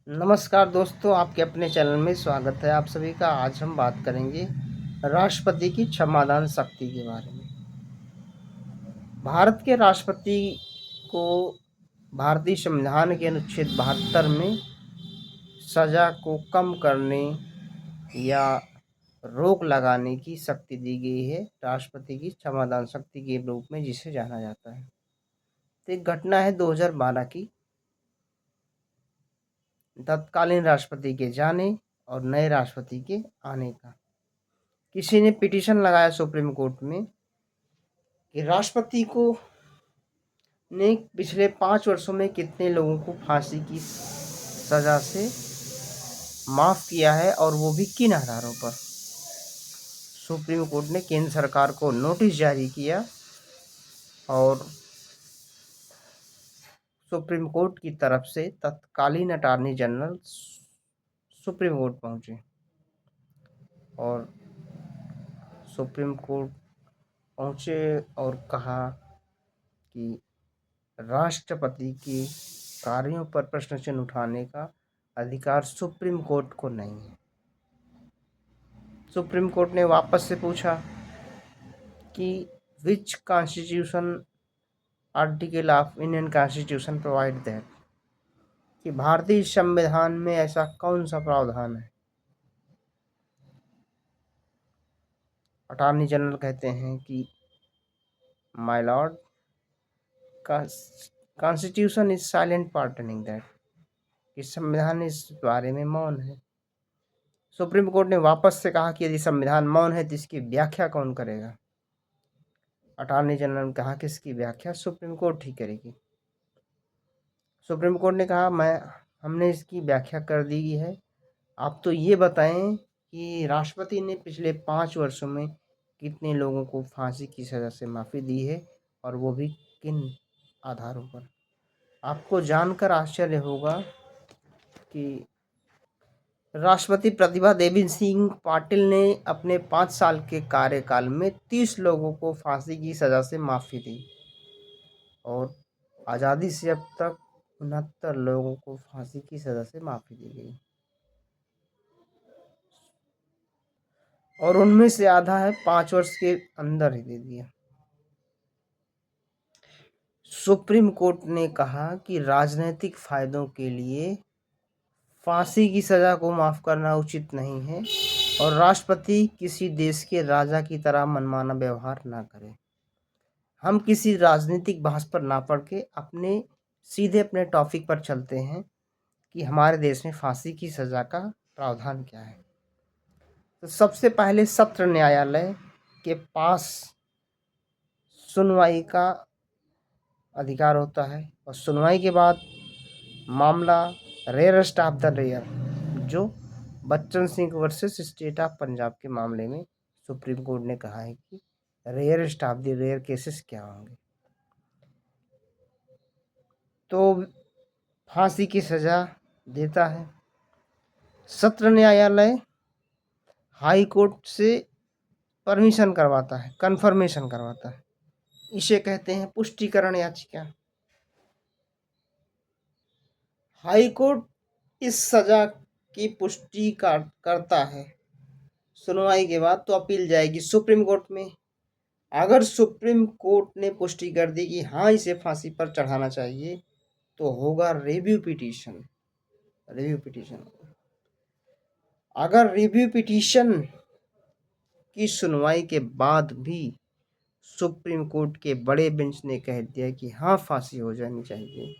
नमस्कार दोस्तों, आपके अपने चैनल में स्वागत है आप सभी का। आज हम बात करेंगे राष्ट्रपति की क्षमादान शक्ति के बारे में। भारत के राष्ट्रपति को भारतीय संविधान के अनुच्छेद 72 में सजा को कम करने या रोक लगाने की शक्ति दी गई है, राष्ट्रपति की क्षमादान शक्ति के रूप में जिसे जाना जाता है। तो एक घटना है 2012 की, तत्कालीन राष्ट्रपति के जाने और नए राष्ट्रपति के आने का। किसी ने पिटीशन लगाया सुप्रीम कोर्ट में कि राष्ट्रपति को ने पिछले 5 वर्षों में कितने लोगों को फांसी की सजा से माफ किया है और वो भी किन आधारों पर। सुप्रीम कोर्ट ने केंद्र सरकार को नोटिस जारी किया और सुप्रीम कोर्ट की तरफ से तत्कालीन अटॉर्नी जनरल सुप्रीम कोर्ट पहुंचे और सुप्रीम कोर्ट पहुंचे और कहा कि राष्ट्रपति के कार्यों पर प्रश्न चिन्ह उठाने का अधिकार सुप्रीम कोर्ट को नहीं है। सुप्रीम कोर्ट ने वापस से पूछा कि which constitution article of Indian constitution provide that, कि भारतीय संविधान में ऐसा कौन सा प्रावधान है। अटॉर्नी जनरल कहते हैं कि my lord, constitution is silent pertaining that, कि संविधान इस बारे में मौन है। सुप्रीम कोर्ट ने वापस से कहा कि यदि संविधान मौन है तो इसकी व्याख्या कौन करेगा। अटॉर्नी जनरल ने कहा कि इसकी व्याख्या सुप्रीम कोर्ट ही करेगी। सुप्रीम कोर्ट ने कहा हमने इसकी व्याख्या कर दी है, आप तो ये बताएं कि राष्ट्रपति ने पिछले 5 वर्षों में कितने लोगों को फांसी की सज़ा से माफ़ी दी है और वो भी किन आधारों पर। आपको जानकर आश्चर्य होगा कि राष्ट्रपति प्रतिभा देवी सिंह पाटिल ने अपने 5 साल के कार्यकाल में 30 लोगों को फांसी की सज़ा से माफ़ी दी और आज़ादी से अब तक 69 लोगों को फांसी की सज़ा से माफ़ी दी गई और उनमें से आधा है 5 वर्ष के अंदर ही दे दिया। सुप्रीम कोर्ट ने कहा कि राजनीतिक फायदों के लिए फांसी की सज़ा को माफ़ करना उचित नहीं है और राष्ट्रपति किसी देश के राजा की तरह मनमाना व्यवहार ना करे। हम किसी राजनीतिक बहस पर ना पड़ के सीधे अपने टॉपिक पर चलते हैं कि हमारे देश में फांसी की सज़ा का प्रावधान क्या है। तो सबसे पहले सत्र न्यायालय के पास सुनवाई का अधिकार होता है और सुनवाई के बाद मामला रेयरेस्ट ऑफ द रेयर, जो Bachan Singh versus state of Punjab के मामले में सुप्रीम कोर्ट ने कहा है कि rarest of the rare cases क्या होंगे। तो फांसी की सज़ा देता है। सत्र न्यायालय हाई कोर्ट से परमिशन करवाता है, कन्फर्मेशन करवाता है। इसे कहते हैं पुष्टिकरण याचिका। हाई कोर्ट इस सज़ा की पुष्टि करता है सुनवाई के बाद, तो अपील जाएगी सुप्रीम कोर्ट में। अगर सुप्रीम कोर्ट ने पुष्टि कर दी कि हाँ इसे फांसी पर चढ़ाना चाहिए, तो होगा रिव्यू पिटीशन। अगर रिव्यू पिटीशन की सुनवाई के बाद भी सुप्रीम कोर्ट के बड़े बेंच ने कह दिया कि हाँ फांसी हो जानी चाहिए,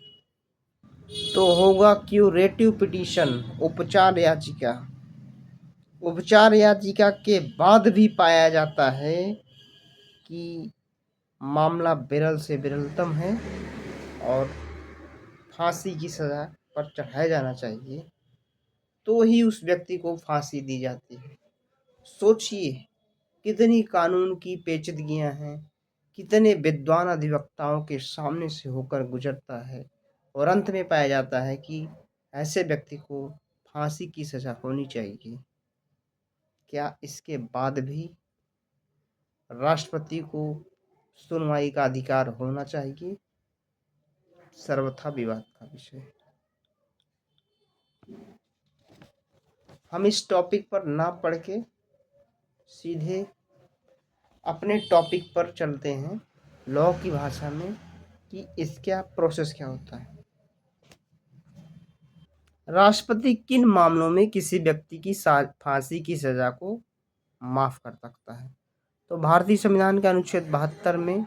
तो होगा क्यूरेटिव पिटीशन, उपचार याचिका। उपचार याचिका के बाद भी पाया जाता है कि मामला विरल से विरलतम है और फांसी की सज़ा पर चढ़ाया जाना चाहिए, तो ही उस व्यक्ति को फांसी दी जाती है। सोचिए कितनी कानून की पेचीदगियां हैं, कितने विद्वान अधिवक्ताओं के सामने से होकर गुजरता है और अंत में पाया जाता है कि ऐसे व्यक्ति को फांसी की सज़ा होनी चाहिए। क्या इसके बाद भी राष्ट्रपति को सुनवाई का अधिकार होना चाहिए? सर्वथा विवाद का विषय। हम इस टॉपिक पर ना पढ़ के सीधे अपने टॉपिक पर चलते हैं, लॉ की भाषा में, कि इसका प्रोसेस क्या होता है। राष्ट्रपति किन मामलों में किसी व्यक्ति की फांसी की सजा को माफ कर सकता है? तो भारतीय संविधान के अनुच्छेद 72 में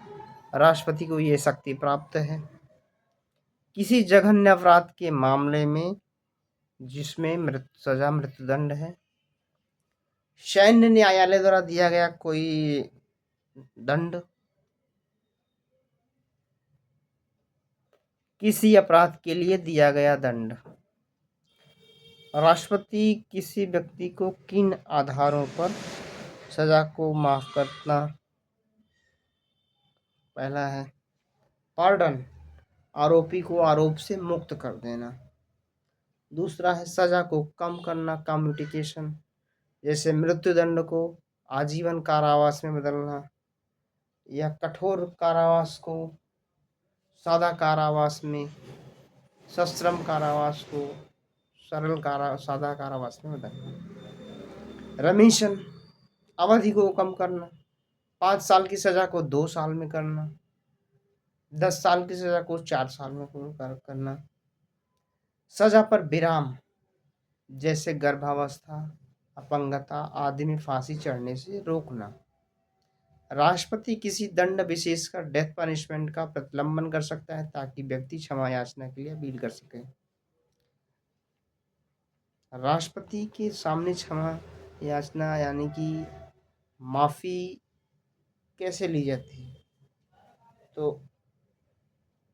राष्ट्रपति को ये शक्ति प्राप्त है। किसी जघन्य अपराध के मामले में जिसमें मृत्युदंड है, सैन्य न्यायालय द्वारा दिया गया कोई दंड, किसी अपराध के लिए दिया गया दंड। राष्ट्रपति किसी व्यक्ति को किन आधारों पर सजा को माफ करना? पहला है पार्डन, आरोपी को आरोप से मुक्त कर देना। दूसरा है सजा को कम करना, कम्युटेशन, जैसे मृत्युदंड को आजीवन कारावास में बदलना, या कठोर कारावास को सादा कारावास में, सश्रम कारावास को सादा कारावास में बदलना। रेमिशन, अवधि को कम करना, 5 साल की सजा को 2 साल में करना, 10 साल की सजा को 4 साल में करना। सजा पर विराम, जैसे गर्भावस्था, अपंगता आदि में फांसी चढ़ने से रोकना। राष्ट्रपति किसी दंड विशेषकर डेथ पनिशमेंट का प्रतिलंबन कर सकता है ताकि व्यक्ति क्षमा याचना के लिए अपील कर सके। राष्ट्रपति के सामने क्षमा याचना यानी कि माफी कैसे ली जाती है? तो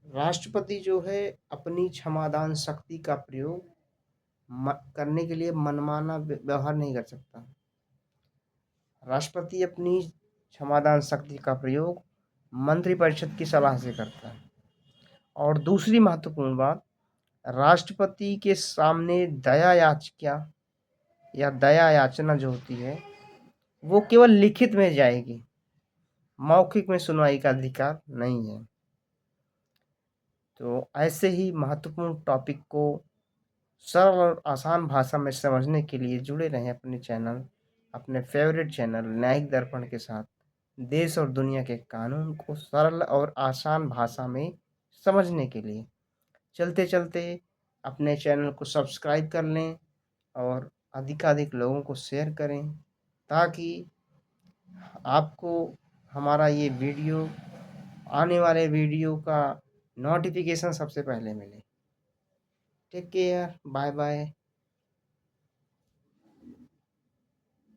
राष्ट्रपति जो है अपनी क्षमादान शक्ति का प्रयोग करने के लिए मनमाना व्यवहार नहीं कर सकता। राष्ट्रपति अपनी क्षमादान शक्ति का प्रयोग मंत्रिपरिषद की सलाह से करता है। और दूसरी महत्वपूर्ण बात, राष्ट्रपति के सामने दया याचिका या दया याचना जो होती है वो केवल लिखित में जाएगी, मौखिक में सुनवाई का अधिकार नहीं है। तो ऐसे ही महत्वपूर्ण टॉपिक को सरल और आसान भाषा में समझने के लिए जुड़े रहें अपने चैनल, अपने फेवरेट चैनल न्यायिक दर्पण के साथ। देश और दुनिया के कानून को सरल और आसान भाषा में समझने के लिए चलते चलते अपने चैनल को सब्सक्राइब कर लें और अधिकाधिक लोगों को शेयर करें ताकि आपको हमारा ये वीडियो, आने वाले वीडियो का नोटिफिकेशन सबसे पहले मिले। Take care, bye bye.